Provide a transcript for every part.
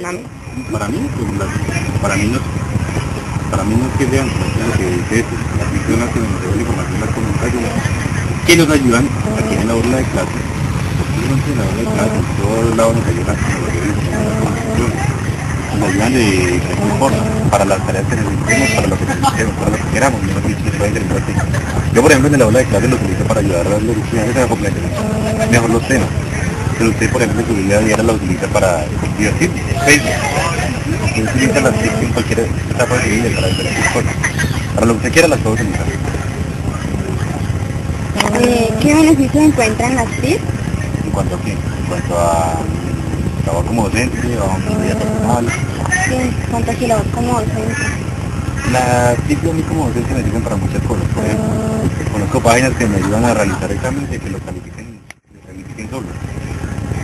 Mami. Para mí, pues, para mí no es que vean, es lo que dice eso, las personas que nos llevan la información, las comentarios, que nos ayudan aquí en la aula de clase, posiblemente en la aula de clase, en todos lados nos ayudan con los de información, nos ayudan de cualquier forma, para las tareas que necesitemos, para lo que necesitemos, para lo que queramos, yo no sé si nos puede interesar así. Yo, por ejemplo, en el aula de clase lo utilizo para ayudar a los estudiantes a comprender mejor los temas. Pero usted, por ejemplo, en su vida diaria la utiliza para divertir, Facebook. Usted utiliza las TIC en cualquier etapa de su vida para diferentes cosas. Para lo que usted quiera las puede utilizar. ¿Qué beneficios encuentran las TIC? ¿En cuanto a qué? En cuanto a trabajo como docente, a mi vida personal. Sí, en cuanto a que labor como docente. Las TIC a mí como docente me sirven para muchas cosas. Por ejemplo, conozco páginas que me ayudan a realizar exámenes y que los califiquen solos.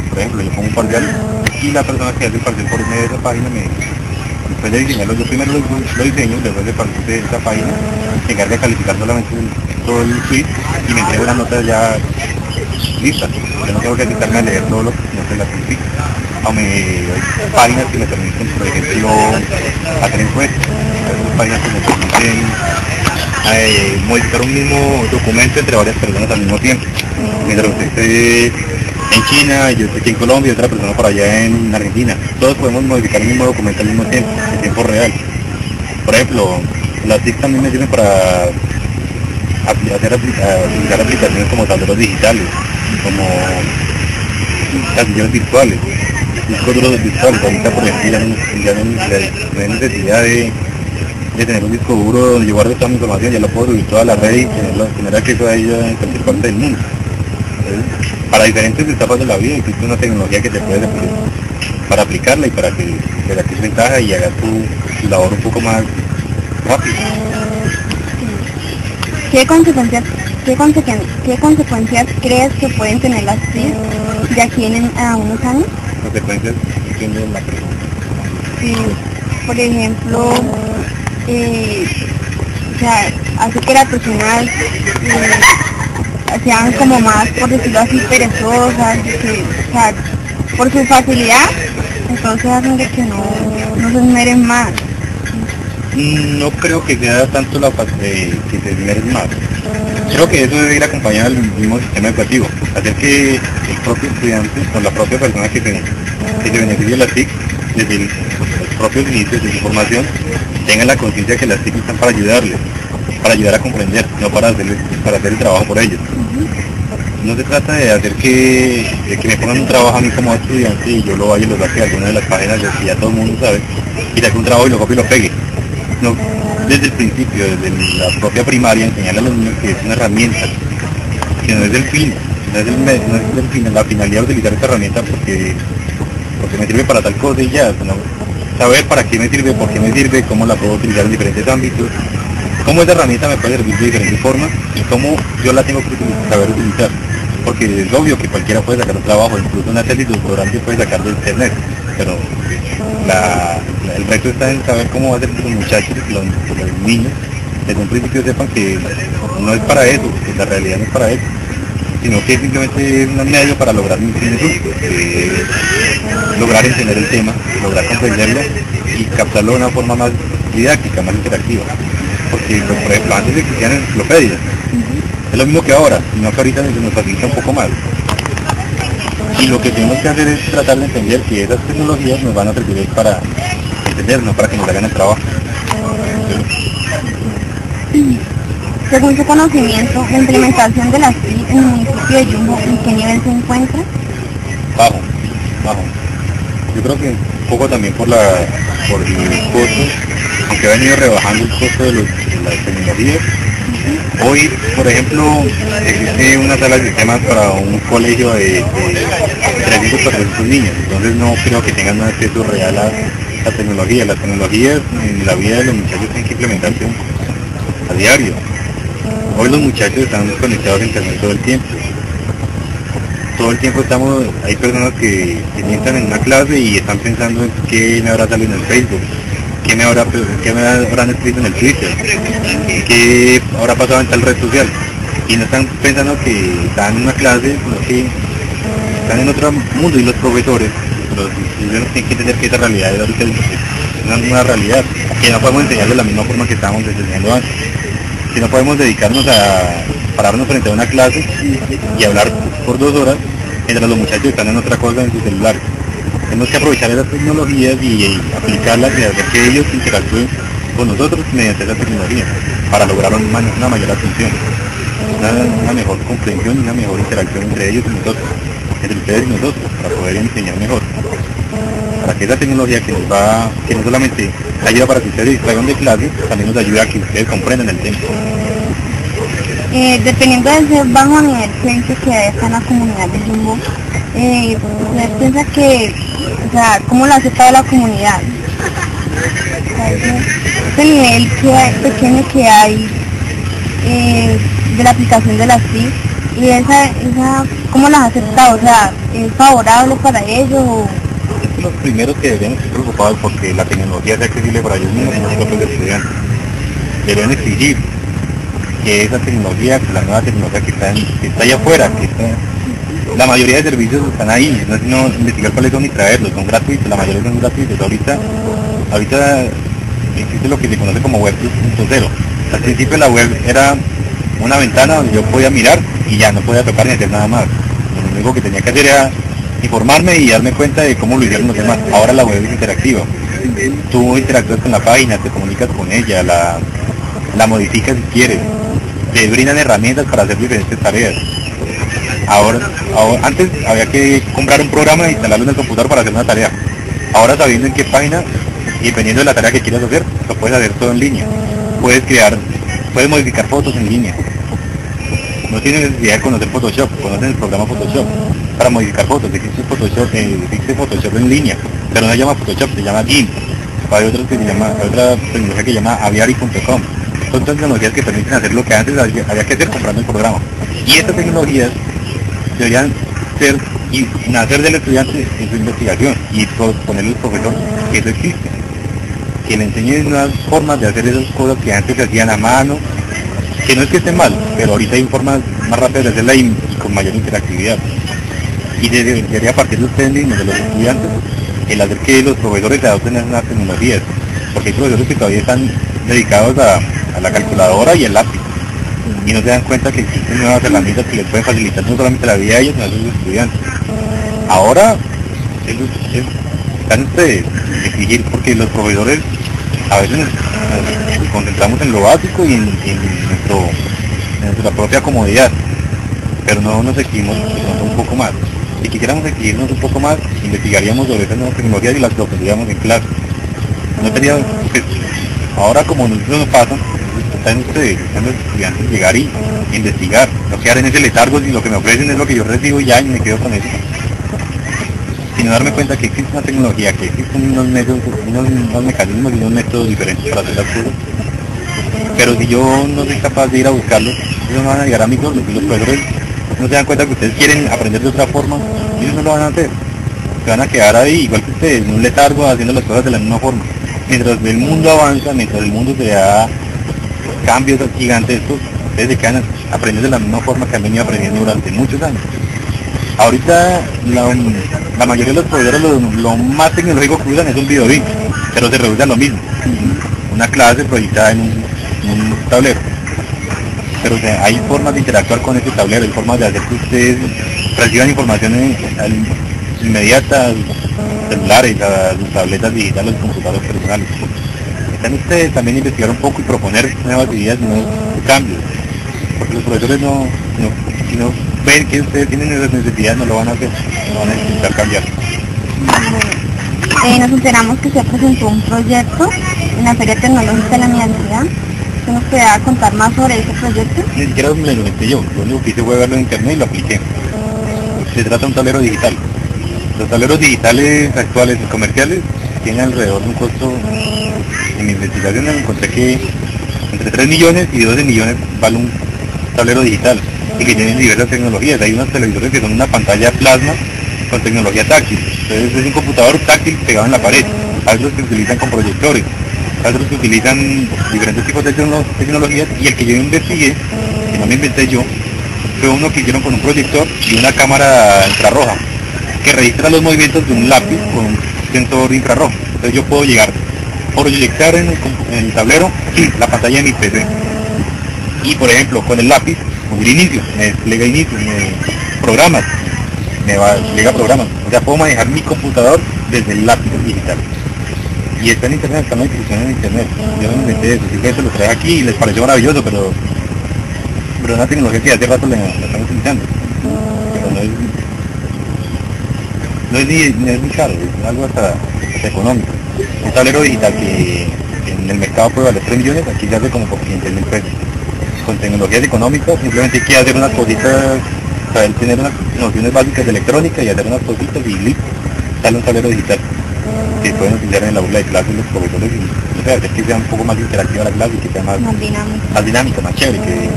Por ejemplo, yo pongo un parcial y la persona que hace el parcial por medio de esa página después de diseñarlo, yo primero lo diseño, después de partir de esa página, se encarga de calificar solamente todo el quiz y me entrega las notas ya listas. Yo no tengo que quitarme a leer todo lo que no se la califica. O hay páginas que me permiten, por ejemplo, hacer encuestas. Hay páginas que me permiten modificar un mismo documento entre varias personas al mismo tiempo. Mientras usted esté en China, yo estoy aquí en Colombia y otra persona por allá en Argentina. Todos podemos modificar el mismo documento al mismo tiempo, en tiempo real. Por ejemplo, las TIC también me sirven para utilizar aplicaciones como tableros digitales, como casilleros virtuales, discos duros virtuales. Ahorita, por ejemplo, ya no hay necesidad de tener un disco duro donde yo guardo toda mi información, ya lo puedo subir toda la red y tener acceso a ella en cualquier parte del mundo. Entonces, para diferentes etapas de la vida existe una tecnología que te puede servir para aplicarla y para que te saques ventaja y hagas tu labor un poco más rápido. ¿Qué consecuencias crees que pueden tener las TIC de aquí a unos años? Consecuencias de la pregunta. Sí, por ejemplo, o sea, hace que las personas sean como más, por decirlo así, perezosas, o sea, por su facilidad, entonces hacen de que no se esmeren más. No creo que sea tanto la que se esmeren más. Creo que eso debe ir acompañado del mismo sistema educativo. Hacer que el propio estudiante o la propia persona que se beneficie de las TIC desde los propios inicios de su formación tenga la conciencia que las TIC están para ayudarles, para ayudar a comprender, no para hacer el trabajo por ellos. No se trata de hacer que me pongan un trabajo a mí como estudiante y yo lo vaya y lo saque de alguna de las páginas que ya todo el mundo sabe y saque un trabajo y lo copie y lo pegue. No, desde el principio, desde la propia primaria, enseñarle a los niños que es una herramienta, que no es el fin, no es el fin, la finalidad de utilizar esta herramienta porque me sirve para tal cosa y ya, ¿no? Saber para qué me sirve, por qué me sirve, cómo la puedo utilizar en diferentes ámbitos, cómo esa herramienta me puede servir de diferentes formas y cómo yo la tengo que saber utilizar. Porque es obvio que cualquiera puede sacar un trabajo, incluso una tesis de un programa que puede sacar de internet, pero el reto está en saber cómo hacer que los muchachos, los niños, desde un principio sepan que no es para eso, que la realidad no es para eso, sino que simplemente es un medio para lograr un fin justo, lograr entender el tema, lograr comprenderlo y captarlo de una forma más didáctica, más interactiva. Porque, pues, por ejemplo, antes existían enciclopedias, es lo mismo que ahora, sino que ahorita se nos facilita un poco más. Y lo que tenemos que hacer es tratar de entender que esas tecnologías nos van a servir para entender, no para que nos hagan el trabajo. Según su conocimiento, la implementación de las TIC en el municipio de Yumbo, ¿en qué nivel se encuentra? Bajo. Yo creo que un poco también por el costo, aunque ha venido rebajando el costo de las tecnologías. Hoy, por ejemplo, existe una sala de sistemas para un colegio de 300 o 400 niños, entonces no creo que tengan un acceso real a la tecnología. Las tecnologías en la vida de los muchachos tienen que implementarse a diario. Hoy los muchachos están conectados a internet todo el tiempo. Todo el tiempo hay personas que entran en una clase y están pensando en qué me habrá salido en el Facebook, qué me habrán escrito en el Twitter, qué habrá pasado en tal red social. Y no están pensando que están en una clase, sino que están en otro mundo. Y los profesores los estudiantes tienen que entender que esa realidad de ahorita es una realidad, que no podemos enseñar de la misma forma que estábamos enseñando antes, que no podemos dedicarnos a pararnos frente a una clase y hablar por 2 horas mientras los muchachos están en otra cosa en su celular. Tenemos que aprovechar esas tecnologías y aplicarlas y hacer que ellos interactúen con nosotros mediante esa tecnología para lograr una mayor atención, una mejor comprensión y una mejor interacción entre ellos y nosotros, entre ustedes y nosotros, para poder enseñar mejor. Para que esa tecnología que no solamente ayuda para que ustedes distraigan de clase, también nos ayuda a que ustedes comprendan el tema. Dependiendo de ese bajo nivel que hay acá en la comunidad de Jumbo, ¿usted piensa que, o sea, cómo lo hace toda la comunidad? O sea, ese nivel pequeño que hay de la aplicación de las TIC, y esa ¿cómo las ha aceptado? O sea, ¿es favorable para ellos? Son los primeros que deberían estar preocupados porque la tecnología sea accesible para ellos mismos y los propios estudiantes. Deben exigir que esa tecnología, que la nueva tecnología que está allá afuera, la mayoría de servicios están ahí, no es sino investigar cuáles son y traerlos, son gratuitos, la mayoría son gratuitos. Ahorita existe lo que se conoce como web 2.0. Al principio la web era una ventana donde yo podía mirar y ya no podía tocar ni hacer nada más. Lo único que tenía que hacer era informarme y darme cuenta de cómo lo hicieron los demás. Ahora la web es interactiva. Tú interactúas con la página, te comunicas con ella, la modificas si quieres. Te brindan herramientas para hacer diferentes tareas. Antes había que comprar un programa e instalarlo en el computador para hacer una tarea. Ahora sabiendo en qué página y dependiendo de la tarea que quieras hacer, lo puedes hacer todo en línea. Puedes modificar fotos en línea. No tienes necesidad de conocer Photoshop, conoces el programa Photoshop para modificar fotos. Existe Photoshop en línea, pero no se llama Photoshop, se llama GIMP. Hay otra tecnología que se llama aviary.com. Son tecnologías que permiten hacer lo que antes había que hacer comprando el programa. Y estas tecnologías deberían nacer del estudiante en su investigación y ponerle al profesor que eso existe, que le enseñen nuevas formas de hacer esas cosas que antes se hacían a mano, que no es que esté mal, pero ahorita hay formas más rápidas de hacerla y con mayor interactividad. Y debería partir de ustedes mismos, de los estudiantes, el hacer que los profesores se adopten a esas tecnologías, porque hay profesores que todavía están dedicados a la calculadora y el lápiz, y no se dan cuenta que existen nuevas herramientas que les pueden facilitar no solamente la vida a ellos, sino a sus estudiantes. Ahora, están ustedes exigir, porque los profesores a veces nos concentramos en lo básico y en nuestra propia comodidad, pero no nos exigimos un poco más. Si quisiéramos exigirnos un poco más, investigaríamos sobre esas nuevas tecnologías y las aprenderíamos en clase. No tenía, pues, ahora como nosotros nos pasan, están ustedes, están los estudiantes, llegar y investigar, no quedar en ese letargo y lo que me ofrecen es lo que yo recibo y ya y me quedo con eso. Sino darme cuenta que existe una tecnología, que existen unos métodos, unos mecanismos y unos métodos diferentes para hacer las cosas. Pero si yo no soy capaz de ir a buscarlos, ellos no van a llegar a mí solos, y los profesores no se dan cuenta que ustedes quieren aprender de otra forma, ellos no lo van a hacer. Se van a quedar ahí, igual que ustedes, en un letargo haciendo las cosas de la misma forma. Mientras el mundo avanza, mientras el mundo se da cambios gigantescos, ustedes se quedan aprendiendo de la misma forma que han venido aprendiendo durante muchos años. Ahorita la mayoría de los profesores lo más tecnológico que usan es un videolink, pero se reduce a lo mismo. Una clase proyectada en un tablero. Pero o sea, hay formas de interactuar con ese tablero, hay formas de hacer que ustedes reciban información inmediata a sus celulares, a sus tabletas digitales, a sus computadores personales. Están ustedes también a investigar un poco y proponer nuevas ideas, nuevos cambios. Porque los profesores si no ven que ustedes tienen esas necesidades, no lo van a hacer, no van a intentar cambiar. Nos enteramos que se presentó un proyecto en la Feria Tecnológica de la Universidad. ¿Usted nos puede contar más sobre ese proyecto? Ni siquiera me lo inventé yo, lo único que hice fue verlo en internet y lo apliqué. Se trata de un tablero digital. Los tableros digitales actuales y comerciales tienen alrededor de un costo, en mi investigación me encontré que entre 3 millones y 12 millones vale un tablero digital y que tienen diversas tecnologías. Hay unos televisores que son una pantalla plasma con tecnología táctil. Entonces es un computador táctil pegado en la pared. Hay otros que utilizan con proyectores, hay otros que utilizan diferentes tipos de tecnologías, y el que yo investigué, que no me inventé yo, fue uno que hicieron con un proyector y una cámara infrarroja, que registra los movimientos de un lápiz con un sensor infrarrojo. Entonces yo puedo llegar, proyectar en el tablero la pantalla de mi PC. Y por ejemplo, con el lápiz, subir inicio, me despliega inicio, programas, me despliega programas. O sea, puedo manejar mi computador desde el lápiz digital. Y está en internet, está en la distribución en internet. Yo me inventé eso, simplemente lo traje aquí y les pareció maravilloso, pero es una tecnología que hace rato la están utilizando. Pero no es muy caro, es algo hasta económico. Un tablero digital que en el mercado puede valer 3 millones, aquí se hace como por 500.000 pesos. Con tecnologías económicas, simplemente hay que hacer unas cositas, saber tener unas nociones básicas de electrónica y hacer unas cositas y listo, sale un tablero digital que pueden utilizar en el aula de clases los profesores y, o sea, hacer que sea un poco más interactiva la clase y que sea más dinámica, más chévere, que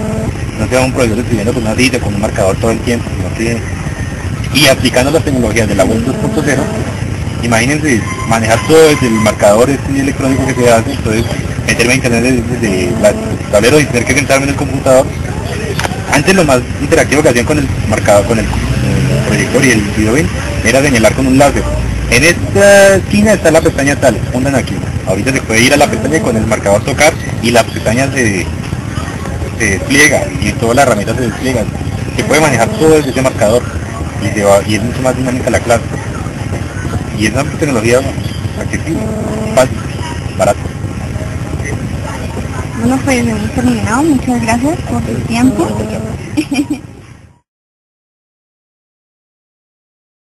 no sea un profesor escribiendo con una cita, con un marcador todo el tiempo, sino que, y aplicando las tecnologías de la web 2.0, imagínense manejar todo desde el marcador electrónico que se hace, entonces meterme a internet desde el tablero y tener que sentarme en el computador. Antes lo más interactivo que hacían con el marcador, con el proyector y el video bin, era señalar con un láser. En esta esquina está la pestaña tal, pongan aquí. Ahorita se puede ir a la pestaña y con el marcador tocar y la pestaña se despliega y toda la herramienta se despliega. Se puede manejar todo desde ese marcador y es mucho más dinámica la clase. Y es una tecnología accesible, fácil, barata. Bueno, pues hemos terminado. Muchas gracias por tu tiempo.